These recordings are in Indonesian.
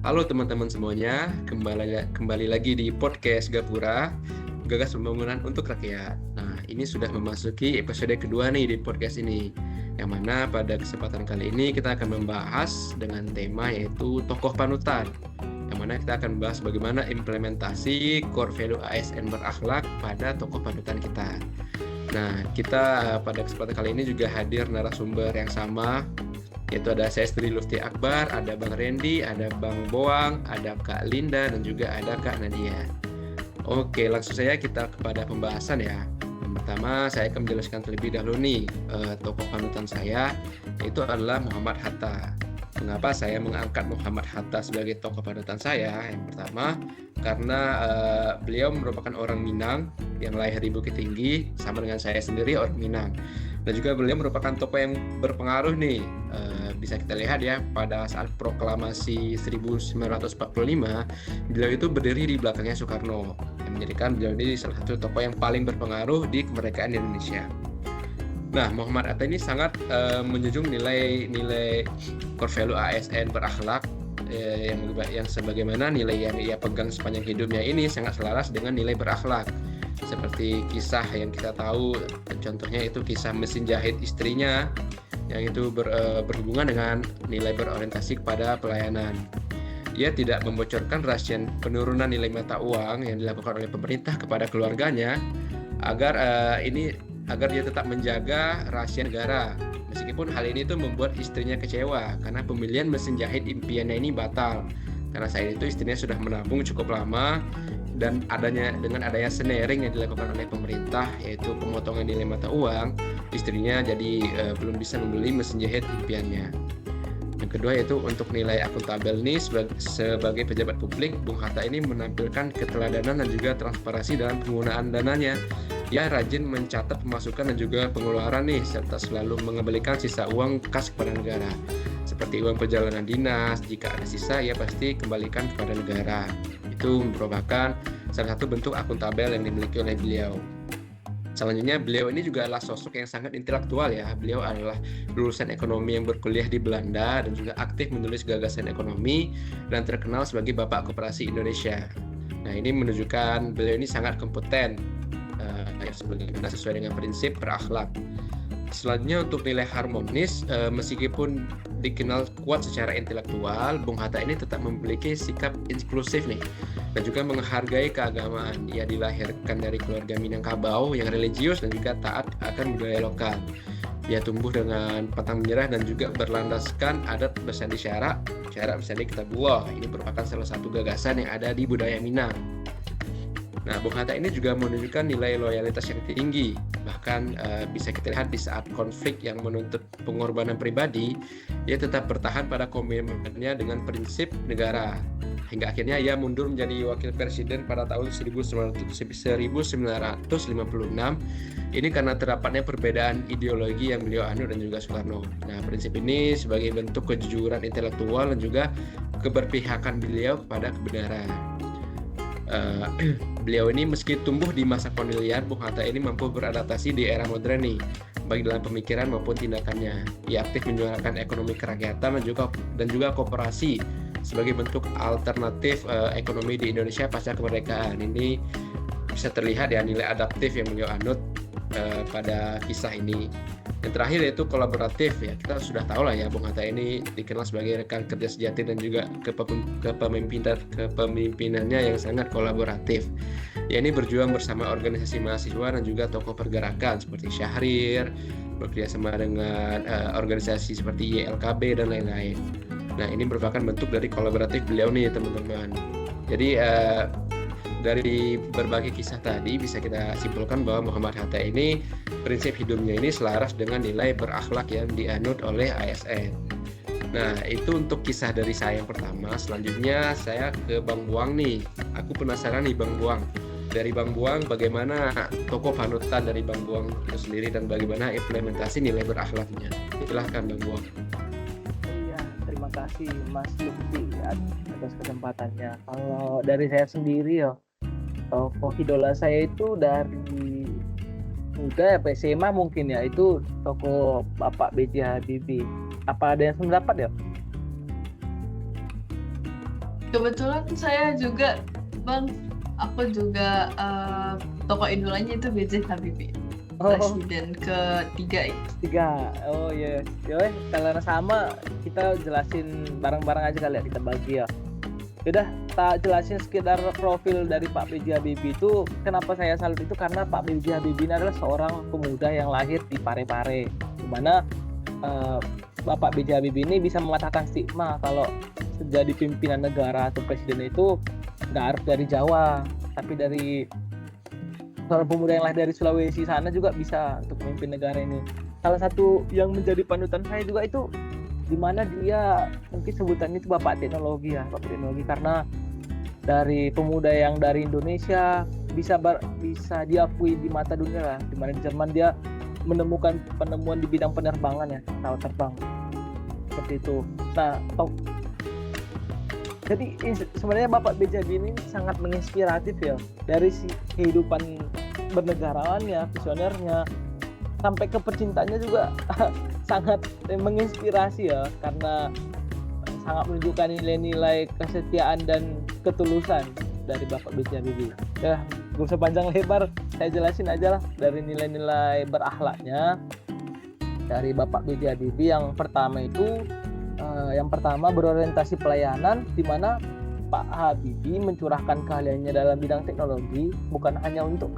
Halo teman-teman semuanya, kembali lagi di podcast Gapura, Gagas Pembangunan untuk Rakyat. Nah, ini sudah memasuki episode kedua nih di podcast ini, yang mana pada kesempatan kali ini kita akan membahas dengan tema yaitu tokoh panutan, yang mana kita akan membahas bagaimana implementasi core value ASN berakhlak pada tokoh panutan kita. Nah, kita pada kesempatan kali ini juga hadir narasumber yang sama, yaitu ada saya Sri Lufti Akbar, ada Bang Randy, ada Bang Boang, ada Kak Linda, dan juga ada Kak Nadia. Oke, langsung saja kita kepada pembahasan ya. Yang pertama, saya akan menjelaskan terlebih dahulu nih, tokoh panutan saya, yaitu adalah Muhammad Hatta. Mengapa saya mengangkat Muhammad Hatta sebagai tokoh panutan saya? Yang pertama, karena beliau merupakan orang Minang yang lahir di Bukit Tinggi, sama dengan saya sendiri orang Minang. Dan juga beliau merupakan tokoh yang berpengaruh nih, bisa kita lihat ya pada saat proklamasi 1945 beliau itu berdiri di belakangnya Soekarno, yang menjadikan beliau ini salah satu tokoh yang paling berpengaruh di kemerdekaan Indonesia. Nah, Muhammad Hatta ini sangat menjunjung nilai core value ASN berakhlak, yang sebagaimana nilai yang ia pegang sepanjang hidupnya ini sangat selaras dengan nilai berakhlak. Seperti kisah yang kita tahu, contohnya itu kisah mesin jahit istrinya yang itu berhubungan dengan nilai berorientasi kepada pelayanan. Ia tidak membocorkan rahasia penurunan nilai mata uang yang dilakukan oleh pemerintah kepada keluarganya agar dia tetap menjaga rahasia negara. Meskipun hal ini tuh membuat istrinya kecewa karena pembelian mesin jahit impiannya ini batal. Karena saat itu istrinya sudah menabung cukup lama, dan dengan adanya snaring yang dilakukan oleh pemerintah, yaitu pemotongan nilai mata uang, istrinya jadi belum bisa membeli mesin jahit impiannya. Yang kedua yaitu untuk nilai akuntabel nih, sebagai pejabat publik, Bung Hatta ini menampilkan keteladanan dan juga transparansi dalam penggunaan dananya. Ia rajin mencatat pemasukan dan juga pengeluaran nih, serta selalu mengembalikan sisa uang kas kepada negara. Seperti uang perjalanan dinas, jika ada sisa ia pasti kembalikan kepada negara. Itu merupakan salah satu bentuk akuntabel yang dimiliki oleh beliau. Selanjutnya, beliau ini juga adalah sosok yang sangat intelektual ya. Beliau adalah lulusan ekonomi yang berkuliah di Belanda dan juga aktif menulis gagasan ekonomi dan terkenal sebagai Bapak Koperasi Indonesia. Nah, ini menunjukkan beliau ini sangat kompeten, sesuai dengan prinsip berakhlak. Selanjutnya untuk nilai harmonis, meskipun dikenal kuat secara intelektual, Bung Hatta ini tetap memiliki sikap inklusif nih, dan juga menghargai keagamaan. Ia dilahirkan dari keluarga Minangkabau yang religius dan juga taat akan budaya lokal. Ia tumbuh dengan pantang menyerah dan juga berlandaskan adat bersandi syarak bersandi kitabulah. Ini merupakan salah satu gagasan yang ada di budaya Minang. Nah, Bung Hatta ini juga menunjukkan nilai loyalitas yang tinggi. Bahkan bisa kita lihat di saat konflik yang menuntut pengorbanan pribadi, ia tetap bertahan pada komitmennya dengan prinsip negara. Hingga akhirnya ia mundur menjadi wakil presiden pada tahun 1956. Ini karena terdapatnya perbedaan ideologi yang beliau anut dan juga Soekarno. Nah, prinsip ini sebagai bentuk kejujuran intelektual dan juga keberpihakan beliau kepada kebenaran. Beliau ini meski tumbuh di masa kolonial, Bung Hatta ini mampu beradaptasi di era modern nih, baik dalam pemikiran maupun tindakannya. Ia aktif menyuarakan ekonomi kerakyatan dan juga koperasi sebagai bentuk alternatif ekonomi di Indonesia pasca kemerdekaan. Ini bisa terlihat ya nilai adaptif yang beliau anut pada kisah ini. Yang terakhir yaitu kolaboratif ya. Kita sudah tahu lah ya, Bung Hatta ini dikenal sebagai rekan kerja sejati dan juga kepemimpinannya yang sangat kolaboratif. Ya, ini berjuang bersama organisasi mahasiswa dan juga tokoh pergerakan seperti Syahrir, bekerjasama dengan organisasi seperti YLKB dan lain-lain. Nah, ini merupakan bentuk dari kolaboratif beliau nih teman-teman. Jadi dari berbagai kisah tadi bisa kita simpulkan bahwa Muhammad Hatta ini prinsip hidupnya ini selaras dengan nilai berakhlak yang dianut oleh ASN. Nah, itu untuk kisah dari saya yang pertama. Selanjutnya saya ke Bang Boang nih. Aku penasaran nih Bang Boang. Dari Bang Boang, bagaimana tokoh panutan dari Bang Boang itu sendiri dan bagaimana implementasi nilai berakhlaknya? Silahkan Bang Boang. Iya, terima kasih Mas Lutfi atas kesempatannya. Kalau dari saya sendiri ya, tokoh idola saya itu dari muda ya, SMA mungkin ya, itu tokoh Bapak B.J. Habibie. Apa ada yang pendapat ya? Kebetulan saya juga, Bang, aku juga tokoh idolanya itu B.J. Habibie, Oh, presiden ketiga itu. 3. Oh iya. Yowes, kalau sama kita jelasin bareng-bareng aja kali ya, kita bagi ya. Yaudah, tak jelasin sekitar profil dari Pak B.J. Habibie itu. Kenapa saya salut itu karena Pak B.J. Habibie ini adalah seorang pemuda yang lahir di Parepare, dimana Bapak B.J. Habibie ini bisa mematahkan stigma kalau jadi pimpinan negara atau presiden itu nggak harus dari Jawa, tapi dari seorang pemuda yang lahir dari Sulawesi sana juga bisa untuk memimpin negara ini. Salah satu yang menjadi panutan saya juga itu di mana dia mungkin sebutannya itu Bapak Teknologi ya, Bapak Teknologi, karena dari pemuda yang dari Indonesia bisa diakui di mata dunia lah, di mana di Jerman dia menemukan penemuan di bidang penerbangan ya, pesawat terbang seperti itu. Nah, jadi sebenarnya Bapak B.J. Habibie ini sangat menginspiratif ya, dari kehidupan bernegarawannya, visionernya, sampai ke percintaannya juga sangat menginspirasi ya, karena sangat menunjukkan nilai-nilai kesetiaan dan ketulusan dari Bapak B.J. Habibie. Ya, gak usah panjang lebar, saya jelasin aja lah dari nilai-nilai berakhlaknya dari Bapak B.J. Habibie. Yang pertama berorientasi pelayanan, di mana Pak Habibie mencurahkan keahliannya dalam bidang teknologi bukan hanya untuk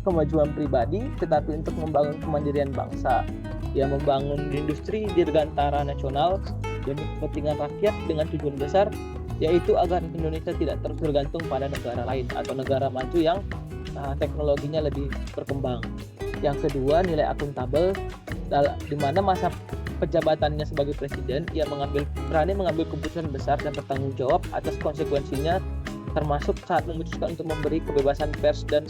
kemajuan pribadi, tetapi untuk membangun kemandirian bangsa. Ia membangun industri dirgantara nasional demi kepentingan rakyat dengan tujuan besar, yaitu agar Indonesia tidak terus bergantung pada negara lain atau negara maju yang teknologinya lebih berkembang. Yang kedua, nilai akuntabel, di mana masa penjabatannya sebagai presiden, ia berani mengambil keputusan besar dan bertanggung jawab atas konsekuensinya, termasuk saat memutuskan untuk memberi kebebasan pers dan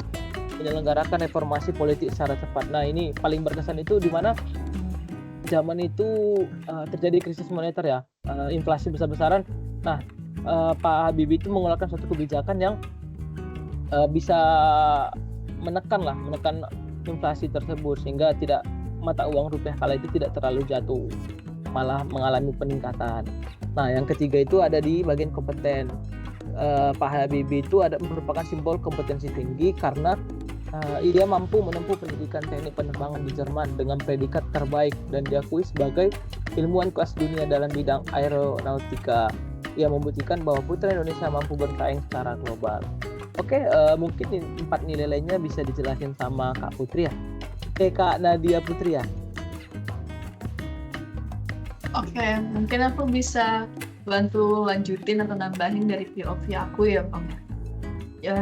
menyelenggarakan reformasi politik secara cepat. Nah, ini paling berkesan itu di mana zaman itu terjadi krisis moneter ya, inflasi besar-besaran. Nah, Pak Habibie itu mengeluarkan suatu kebijakan yang bisa menekan inflasi tersebut, sehingga mata uang rupiah kala itu tidak terlalu jatuh, malah mengalami peningkatan. Nah, yang ketiga itu ada di bagian kompeten. Pak Habibie itu merupakan simbol kompetensi tinggi karena ia mampu menempuh pendidikan teknik penerbangan di Jerman dengan predikat terbaik dan diakui sebagai ilmuwan kelas dunia dalam bidang aeronautika. Ia membuktikan bahwa putra Indonesia mampu bersaing secara global. Oke, mungkin 4 nilai lainnya bisa dijelasin sama Kak Putri ya. Kak Nadia Putri ya. Oke, mungkin aku bisa bantu lanjutin atau nambahin dari POV aku ya, Bang. Ya,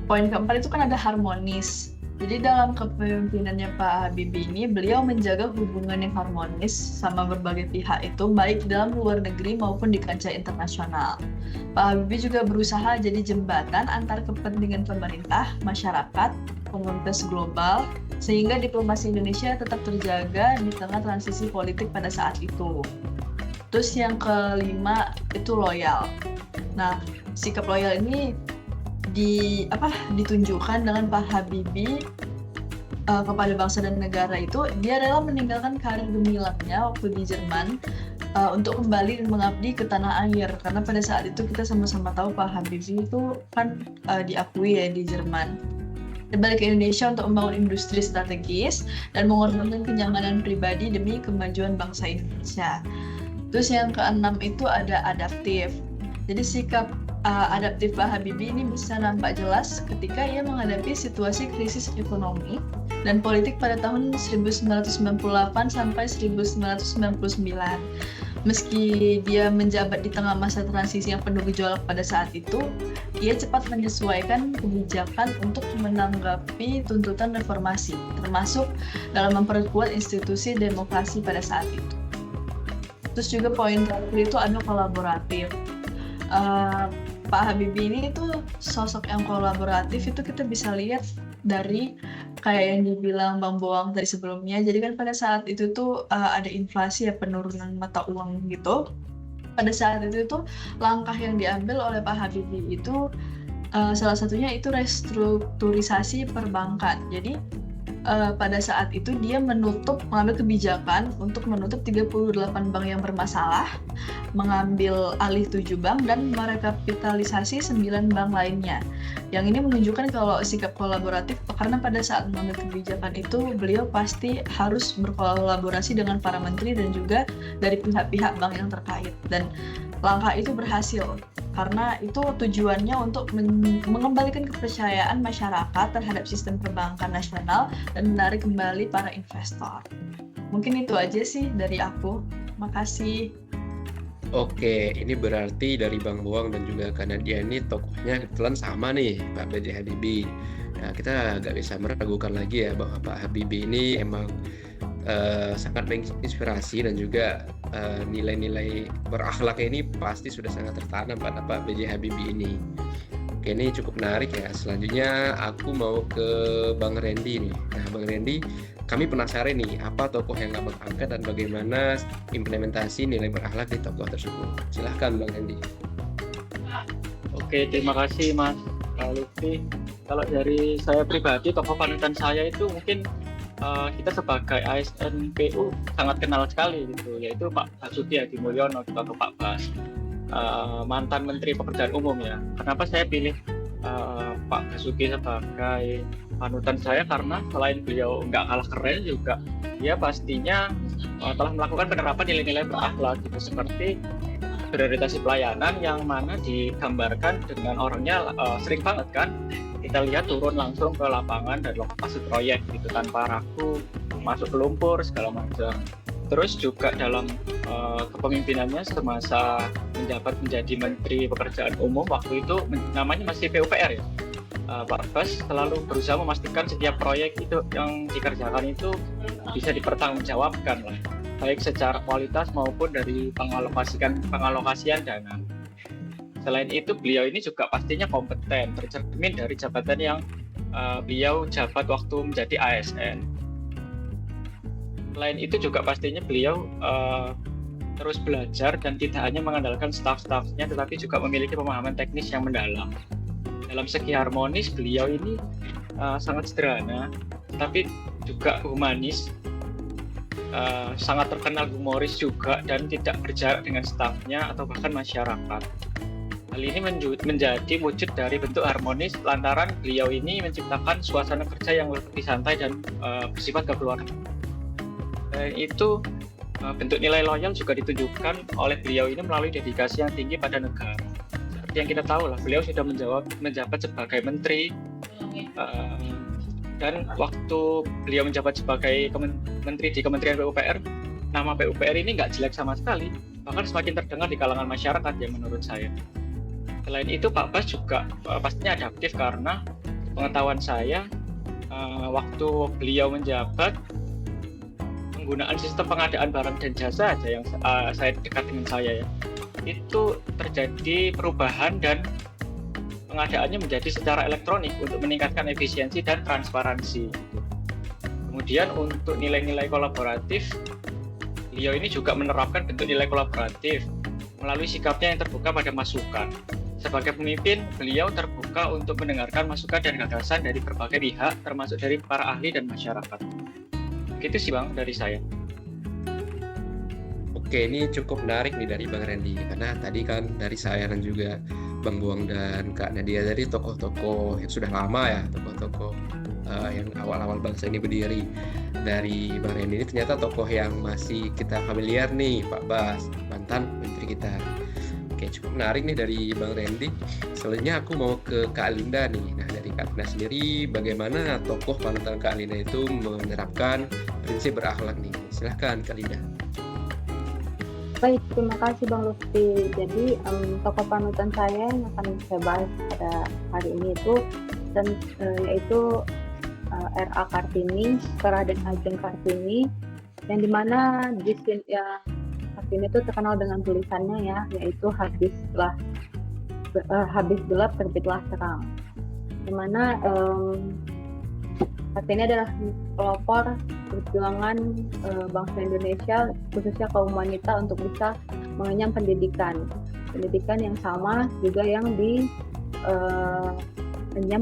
poin keempat itu kan ada harmonis. Jadi dalam kepemimpinannya Pak Habibie ini, beliau menjaga hubungan yang harmonis sama berbagai pihak itu, baik dalam luar negeri maupun di kancah internasional. Pak Habibie juga berusaha jadi jembatan antar kepentingan pemerintah, masyarakat, komunitas global, sehingga diplomasi Indonesia tetap terjaga di tengah transisi politik pada saat itu. Terus yang kelima itu loyal. Nah, sikap loyal ini ditunjukkan dengan Pak Habibie kepada bangsa dan negara itu. Dia rela meninggalkan karir gemilangnya waktu di Jerman untuk kembali dan mengabdi ke tanah air, karena pada saat itu kita sama-sama tahu Pak Habibie itu kan diakui ya di Jerman. Dia balik ke Indonesia untuk membangun industri strategis dan mengorbankan kenyamanan pribadi demi kemajuan bangsa Indonesia. Terus yang keenam itu ada adaptif. Jadi sikap adaptif Pak Habibie ini bisa nampak jelas ketika ia menghadapi situasi krisis ekonomi dan politik pada tahun 1998 sampai 1999. Meski dia menjabat di tengah masa transisi yang penuh gejolak pada saat itu, ia cepat menyesuaikan kebijakan untuk menanggapi tuntutan reformasi, termasuk dalam memperkuat institusi demokrasi pada saat itu. Terus juga poin terakhir itu ada kolaboratif. Pak Habibie ini itu sosok yang kolaboratif, itu kita bisa lihat dari kayak yang dibilang Bang Boang tadi sebelumnya. Jadi kan pada saat itu tuh ada inflasi ya, penurunan mata uang gitu. Pada saat itu tuh langkah yang diambil oleh Pak Habibie itu salah satunya itu restrukturisasi perbankan. Jadi pada saat itu dia mengambil kebijakan untuk menutup 38 bank yang bermasalah, mengambil alih 7 bank, dan merekapitalisasi 9 bank lainnya. Yang ini menunjukkan kalau sikap kolaboratif, karena pada saat mengambil kebijakan itu beliau pasti harus berkolaborasi dengan para menteri dan juga dari pihak-pihak bank yang terkait. Dan langkah itu berhasil karena itu tujuannya untuk mengembalikan kepercayaan masyarakat terhadap sistem perbankan nasional dan menarik kembali para investor. Mungkin itu aja sih dari aku. Makasih. Oke, ini berarti dari Bang Boang dan juga Kak Nadia ini tokohnya kebetulan sama nih, Pak B.J. Habibie. Nah, kita nggak bisa meragukan lagi ya bahwa Pak Habibie ini emang sangat menginspirasi dan juga nilai-nilai berakhlaknya ini pasti sudah sangat tertanam pada Pak B.J. Habibie ini. Oke, ini cukup menarik ya. Selanjutnya aku mau ke Bang Randy nih. Nah, Bang Randy, kami penasaran nih, apa tokoh yang Abang angkat dan bagaimana implementasi nilai berakhlak di tokoh tersebut. Silahkan Bang Randy. Oke, terima kasih Mas Lutfi. Kalau dari saya pribadi, tokoh panutan saya itu mungkin kita sebagai ASN PU sangat kenal sekali gitu, yaitu Pak Basuki Hadi Mulyono atau Pak Bas, mantan Menteri Pekerjaan Umum ya. Kenapa saya pilih Pak Basuki sebagai panutan saya? Karena selain beliau nggak kalah keren juga, dia pastinya telah melakukan penerapan nilai-nilai berakhlak gitu, seperti prioritasasi pelayanan yang mana digambarkan dengan orangnya sering banget kan kita lihat turun langsung ke lapangan dan lokasi proyek gitu tanpa ragu, masuk ke lumpur segala macam. Terus juga dalam kepemimpinannya semasa menjabat menjadi Menteri Pekerjaan Umum waktu itu namanya masih PUPR ya, Pak Bas selalu berusaha memastikan setiap proyek itu yang dikerjakan itu bisa dipertanggungjawabkan lah, baik secara kualitas maupun dari pengalokasian dana. Selain itu beliau ini juga pastinya kompeten, tercermin dari jabatan yang beliau jabat waktu menjadi ASN. Selain itu juga pastinya beliau terus belajar dan tidak hanya mengandalkan staf-stafnya, tetapi juga memiliki pemahaman teknis yang mendalam. Dalam segi harmonis beliau ini sangat sederhana, tetapi juga humanis, sangat terkenal humoris juga dan tidak berjarak dengan stafnya atau bahkan masyarakat. Hal ini menjadi wujud dari bentuk harmonis lantaran beliau ini menciptakan suasana kerja yang lebih santai dan bersifat kekeluargaan. Itu bentuk nilai loyal juga ditunjukkan oleh beliau ini melalui dedikasi yang tinggi pada negara. Seperti yang kita tahu lah, beliau sudah menjabat sebagai menteri, dan waktu beliau menjabat sebagai menteri di Kementerian PUPR, nama PUPR ini nggak jelek sama sekali, bahkan semakin terdengar di kalangan masyarakat ya menurut saya. Selain itu Pak Bas juga pastinya adaptif karena pengetahuan saya waktu beliau menjabat penggunaan sistem pengadaan barang dan jasa aja yang saya dekat dengan saya ya, itu terjadi perubahan dan pengadaannya menjadi secara elektronik untuk meningkatkan efisiensi dan transparansi. Kemudian untuk nilai-nilai kolaboratif, beliau ini juga menerapkan bentuk nilai kolaboratif melalui sikapnya yang terbuka pada masukan. Sebagai pemimpin, beliau terbuka untuk mendengarkan masukan dan gagasan dari berbagai pihak, termasuk dari para ahli dan masyarakat. Begitu sih Bang dari saya. Oke, ini cukup menarik nih dari Bang Randy, karena tadi kan dari saya dan juga Bang Boang dan Kak Nadia dari tokoh-tokoh yang sudah lama ya, tokoh-tokoh yang awal-awal bangsa ini berdiri. Dari Bang Randy ini ternyata tokoh yang masih kita familiar nih, Pak Bas, mantan menteri kita. Oke, cukup menarik nih dari Bang Randy. Selanjutnya aku mau ke Kak Linda nih. Nah, dari Kak Linda sendiri, bagaimana tokoh panutan Kak Linda itu menerapkan prinsip berakhlak nih? Silahkan Kak Linda. Baik, terima kasih Bang Lutfi. Jadi tokoh panutan saya yang akan saya bahas pada hari ini itu yaitu R.A. Kartini, Raden Ajeng Kartini, yang dimana di sini ya Kartini itu terkenal dengan tulisannya ya, yaitu habis gelap terbitlah terang. Dimana Kartini adalah pelopor perjuangan bangsa Indonesia, khususnya kaum wanita untuk bisa mengenyam pendidikan yang sama juga yang dikenyam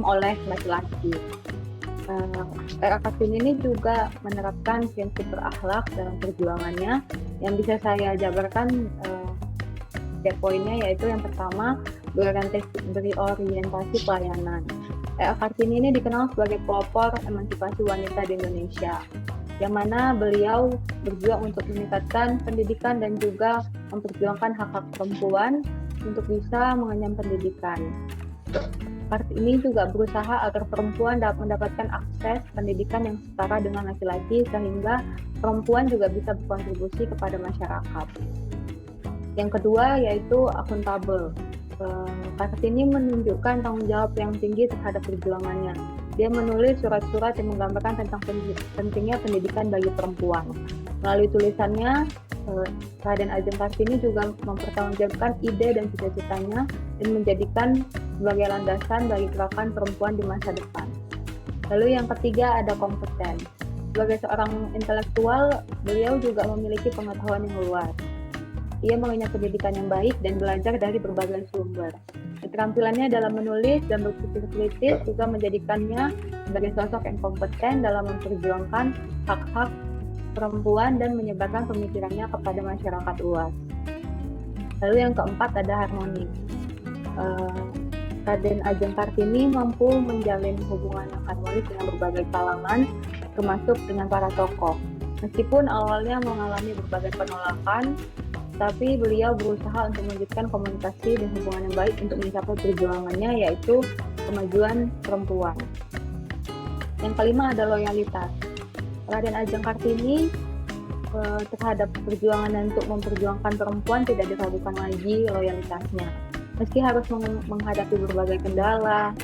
oleh laki-laki. RA Kartini ini juga menerapkan prinsip berakhlak dalam perjuangannya. Yang bisa saya jabarkan tiap poinnya, yaitu yang pertama, berorientasi pelayanan. RA Kartini ini dikenal sebagai pelopor emansipasi wanita di Indonesia, yang mana beliau berjuang untuk meningkatkan pendidikan dan juga memperjuangkan hak-hak perempuan untuk bisa mengenyam pendidikan. Kartini juga berusaha agar perempuan dapat mendapatkan akses pendidikan yang setara dengan laki-laki, sehingga perempuan juga bisa berkontribusi kepada masyarakat. Yang kedua yaitu akuntabel. Kartini menunjukkan tanggung jawab yang tinggi terhadap perjuangannya. Dia menulis surat-surat yang menggambarkan tentang pentingnya pendidikan bagi perempuan. Melalui tulisannya, Raden Ajeng Kartini juga mempertanggungjawabkan ide dan cita-citanya dan menjadikan sebagai landasan bagi gerakan perempuan di masa depan. Lalu yang ketiga ada kompeten. Sebagai seorang intelektual, beliau juga memiliki pengetahuan yang luas. Ia mengenyam pendidikan yang baik dan belajar dari berbagai sumber. Keterampilannya dalam menulis dan berpikir kritis juga menjadikannya sebagai sosok yang kompeten dalam memperjuangkan hak-hak perempuan dan menyebarkan pemikirannya kepada masyarakat luas. Lalu yang keempat ada harmoni. Raden Ajeng Kartini mampu menjalin hubungan yang harmonis dengan berbagai kalangan, termasuk dengan para tokoh. Meskipun awalnya mengalami berbagai penolakan, tapi beliau berusaha untuk mewujudkan komunikasi dan hubungan yang baik untuk mencapai perjuangannya, yaitu kemajuan perempuan. Yang kelima ada loyalitas. Raden Ajeng Kartini terhadap perjuangan dan untuk memperjuangkan perempuan tidak diragukan lagi loyalitasnya. Meski harus menghadapi berbagai kendala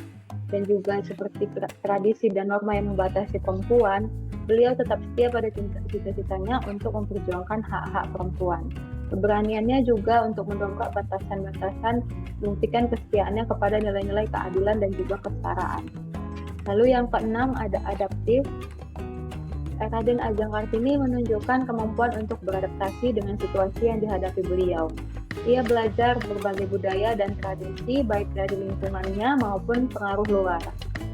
dan juga seperti tradisi dan norma yang membatasi perempuan, beliau tetap setia pada cita-citanya untuk memperjuangkan hak-hak perempuan. Keberaniannya juga untuk mendongkrak batasan-batasan, membuktikan kesetiaannya kepada nilai-nilai keadilan dan juga kesetaraan. Lalu yang keenam ada adaptif. Raden Ajeng Kartini menunjukkan kemampuan untuk beradaptasi dengan situasi yang dihadapi beliau. Ia belajar berbagai budaya dan tradisi baik dari lingkungannya maupun pengaruh luar.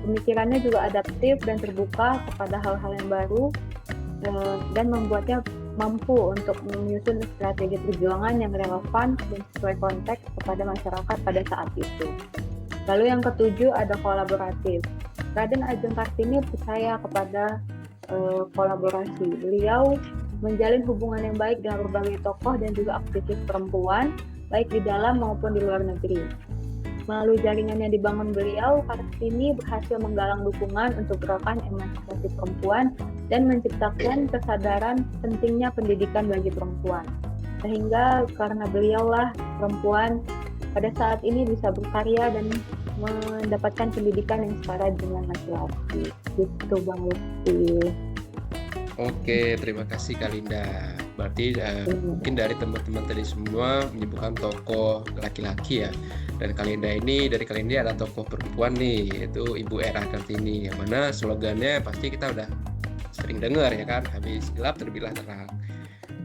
Pemikirannya juga adaptif dan terbuka kepada hal-hal yang baru dan membuatnya mampu untuk menyusun strategi perjuangan yang relevan dan sesuai konteks kepada masyarakat pada saat itu. Lalu yang ketujuh ada kolaboratif. Raden Ajeng Kartini percaya kepada kolaborasi. Beliau menjalin hubungan yang baik dengan berbagai tokoh dan juga aktivis perempuan, baik di dalam maupun di luar negeri. Melalui jaringan yang dibangun beliau, Kartini berhasil menggalang dukungan untuk gerakan emansipasi perempuan dan menciptakan kesadaran pentingnya pendidikan bagi perempuan. Sehingga karena beliaulah perempuan pada saat ini bisa berkarya dan mendapatkan pendidikan yang setara dengan laki-laki. Gitu Bang Lutfi. Oke, terima kasih Kak Linda. Berarti mungkin dari teman-teman tadi semua menyebutkan tokoh laki-laki ya. Dan Kak Linda ini, dari Kak Linda ada tokoh perempuan nih, yaitu Ibu RA Kartini. Yang mana slogannya pasti kita udah sering dengar ya kan, habis gelap terbitlah terang.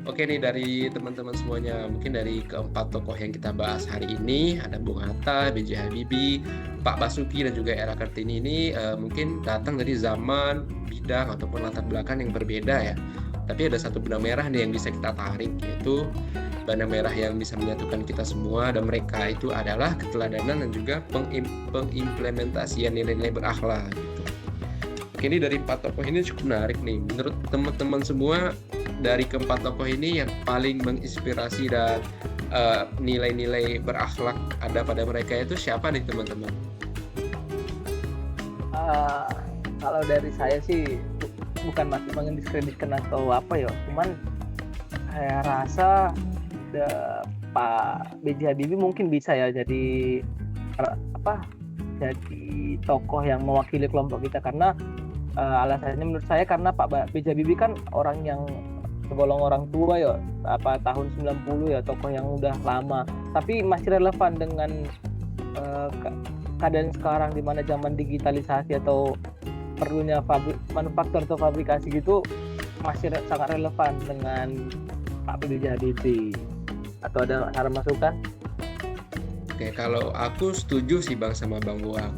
Oke nih dari teman-teman semuanya, mungkin dari keempat tokoh yang kita bahas hari ini, ada Bung Hatta, B.J. Habibie, Pak Basuki dan juga RA Kartini ini mungkin datang dari zaman, bidang ataupun latar belakang yang berbeda ya. Tapi ada satu benang merah nih yang bisa kita tarik, yaitu benang merah yang bisa menyatukan kita semua, dan mereka itu adalah keteladanan dan juga pengimplementasian nilai-nilai berakhlak gitu. Oke, ini dari empat tokoh ini cukup menarik nih. Menurut teman-teman semua, dari keempat tokoh ini yang paling menginspirasi dan nilai-nilai berakhlak ada pada mereka itu siapa nih teman-teman? Kalau dari saya sih bukan masih mendiskreditkan atau apa ya, cuman saya rasa Pak B.J. Habibie mungkin bisa ya jadi jadi tokoh yang mewakili kelompok kita, karena alasannya menurut saya karena Pak B.J. Habibie kan orang yang tergolong orang tua ya, tahun 90 ya, tokoh yang udah lama tapi masih relevan dengan keadaan sekarang di mana zaman digitalisasi atau perlunya manufaktur atau fabrikasi gitu, masih sangat relevan dengan Pak B.J. Habibie. Atau ada saran masukan? Oke, kalau aku setuju sih Bang sama Bang Buang.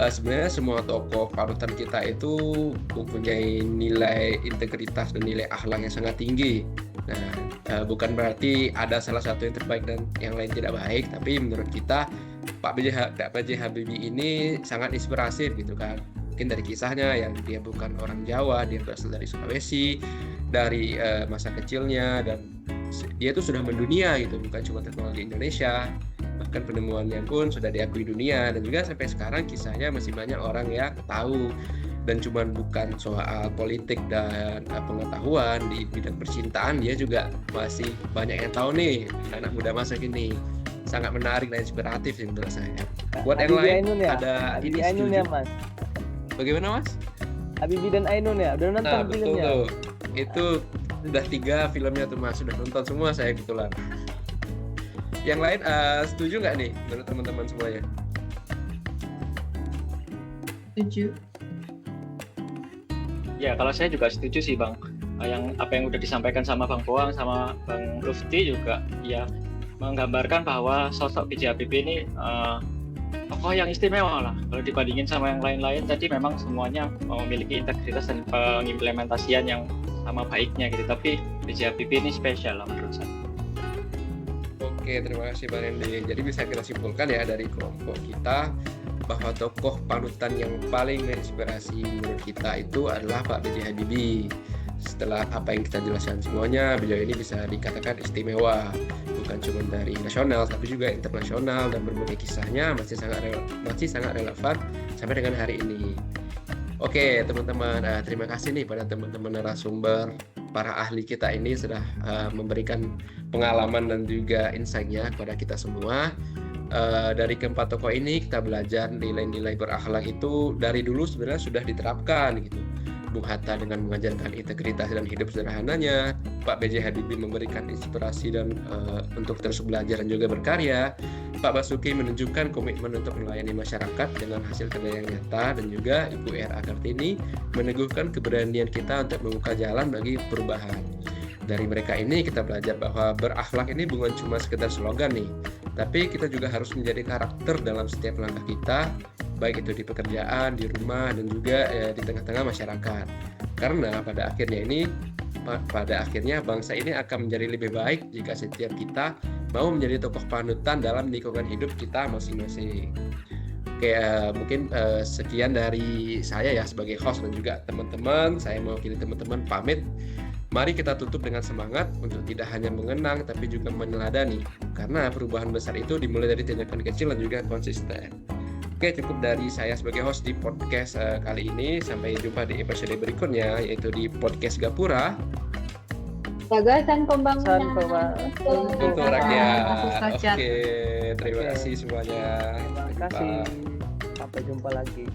sebenarnya semua tokoh panutan kita itu mempunyai nilai integritas dan nilai akhlak yang sangat tinggi. Nah, bukan berarti ada salah satu yang terbaik dan yang lain tidak baik, tapi menurut kita Pak B.J. Habibie ini sangat inspiratif gitu kan. Mungkin dari kisahnya yang dia bukan orang Jawa, dia berasal dari Sulawesi, dari masa kecilnya, dan dia itu sudah mendunia gitu, bukan cuma terkenal di Indonesia, bahkan penemuannya pun sudah diakui dunia, dan juga sampai sekarang kisahnya masih banyak orang yang tahu. Dan cuman bukan soal politik dan pengetahuan di bidang percintaan, dia juga masih banyak yang tahu nih, anak muda masa kini. Sangat menarik dan inspiratif sih menurut saya. Buat yang Habibie lain Ainun ya? ada ini Habibie Ainun setuju. ya Mas. Bagaimana Mas? Habibie dan Ainun ya, udah nonton Nah, betul filmnya? tuh. Itu sudah 3 filmnya tuh Mas, sudah nonton semua saya kebetulan. Yang lain setuju nggak nih menurut teman-teman semuanya? Setuju. Ya, kalau saya juga setuju sih Bang. Yang apa yang udah disampaikan sama Bang Boang sama Bang Lufti juga ya menggambarkan bahwa sosok B.J. Habibie ini tokoh yang istimewa lah. Kalau dibandingin sama yang lain-lain tadi memang semuanya memiliki integritas dan pengimplementasian yang sama baiknya gitu. Tapi B.J. Habibie ini spesial lah menurut saya. Oke, terima kasih Bang Randy. Jadi bisa kita simpulkan ya dari kelompok kita bahwa tokoh panutan yang paling menginspirasi menurut kita itu adalah Pak B.J. Habibie. Setelah apa yang kita jelaskan semuanya, beliau ini bisa dikatakan istimewa, bukan cuma dari nasional tapi juga internasional, dan berbagai kisahnya masih sangat relevan sampai dengan hari ini. Oke teman-teman, terima kasih nih pada teman-teman narasumber, para ahli kita ini sudah memberikan pengalaman dan juga insight-nya kepada kita semua. Dari keempat tokoh ini kita belajar nilai-nilai berakhlak itu dari dulu sebenarnya sudah diterapkan gitu. Bung Hatta dengan mengajarkan integritas dan hidup sederhananya, Pak B.J. Habibie memberikan inspirasi dan untuk terus belajar dan juga berkarya, Pak Basuki menunjukkan komitmen untuk melayani masyarakat dengan hasil kerja yang nyata, dan juga Ibu R.A. Kartini meneguhkan keberanian kita untuk membuka jalan bagi perubahan. Dari mereka ini kita belajar bahwa berakhlak ini bukan cuma sekedar slogan nih, tapi kita juga harus menjadi karakter dalam setiap langkah kita, baik itu di pekerjaan, di rumah, dan juga di tengah-tengah masyarakat. Karena pada akhirnya bangsa ini akan menjadi lebih baik jika setiap kita mau menjadi tokoh panutan dalam lingkungan hidup kita masing-masing. Oke, mungkin sekian dari saya ya sebagai host dan juga teman-teman. Saya mewakili teman-teman pamit. Mari kita tutup dengan semangat untuk tidak hanya mengenang tapi juga meneladani. Karena perubahan besar itu dimulai dari tindakan kecil dan juga konsisten. Oke, cukup dari saya sebagai host di podcast kali ini. Sampai jumpa di episode berikutnya, yaitu di podcast Gapura. Gagasan pembangunan Untuk rakyat. Rakyat. Oke, terima kasih semuanya. Terima kasih. Sampai jumpa lagi.